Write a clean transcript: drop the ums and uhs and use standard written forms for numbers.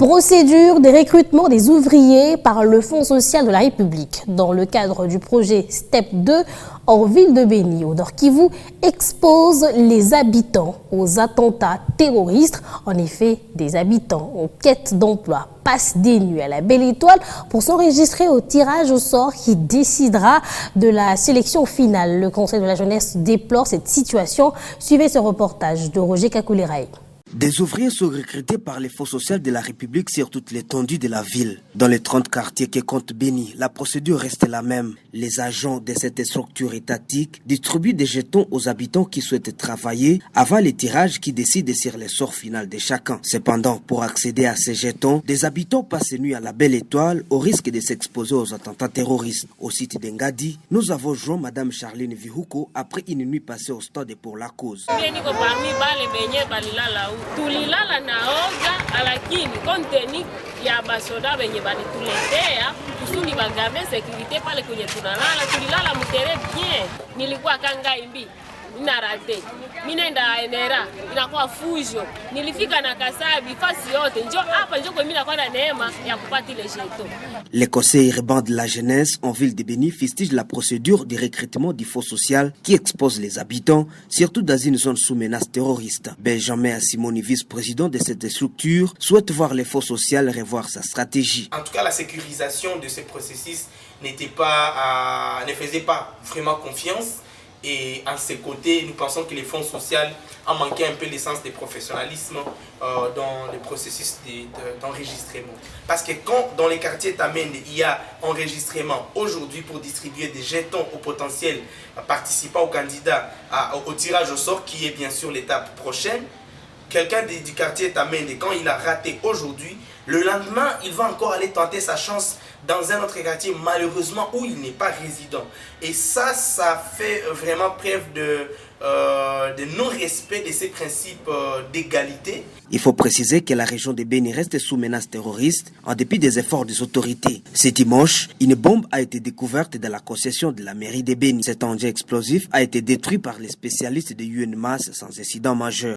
Procédure des recrutements des ouvriers par le Fonds social de la République. Dans le cadre du projet STEP 2, en ville de Béni, au Nord Kivu, expose les habitants aux attentats terroristes. En effet, des habitants en quête d'emploi passent des nuits à la Belle Étoile pour s'enregistrer au tirage au sort qui décidera de la sélection finale. Le Conseil de la jeunesse déplore cette situation. Suivez ce reportage de Roger Kakouliraï. Des ouvriers sont recrutés par les Fonds sociaux de la République sur toute l'étendue de la ville. Dans les 30 quartiers qui comptent Béni, la procédure reste la même. Les agents de cette structure étatique distribuent des jetons aux habitants qui souhaitent travailler avant les tirages qui décident sur le sort final de chacun. Cependant, pour accéder à ces jetons, des habitants passent nuit à la Belle Étoile au risque de s'exposer aux attentats terroristes. Au site d'Engadi, nous avons joint Madame Charline Vihuko après une nuit passée au stade pour la cause. Tulilala naoga lakini konteni ya basoda benye balituletea kusudi bagame security pale kwenye tunalala, tulilala mtere bien. Nilikuwa kanga imbi narate minenda enera inakuwa fujo, nilifika na Kasabi fasi yote njo hapa njo kwa mimi nakuwa na neema ya kupata ile jeto. Les conseils urbains de la jeunesse en ville de Béni fustigent la procédure de recrutement du Fonds social qui expose les habitants, surtout dans une zone sous menace terroriste. Benjamin Simoni, vice-président de cette structure, souhaite voir les Fonds social revoir sa stratégie. En tout cas, la sécurisation de ce processus ne faisait pas vraiment confiance. Et à ses côtés, nous pensons que les fonds sociaux ont manqué un peu l'essence de professionnalisme dans le processus d'enregistrement. Parce que quand dans les quartiers Tamende, il y a enregistrement aujourd'hui pour distribuer des jetons aux potentiels participants, aux candidats au tirage au sort, qui est bien sûr l'étape prochaine, quelqu'un du quartier Tamende, quand il a raté aujourd'hui, le lendemain, il va encore aller tenter sa chance dans un autre quartier, malheureusement, où il n'est pas résident. Et ça fait vraiment preuve de non-respect de ces principes d'égalité. Il faut préciser que la région de Béni reste sous menace terroriste en dépit des efforts des autorités. Ce dimanche, une bombe a été découverte dans la concession de la mairie de Béni. Cet engin explosif a été détruit par les spécialistes de UNMAS sans incident majeur.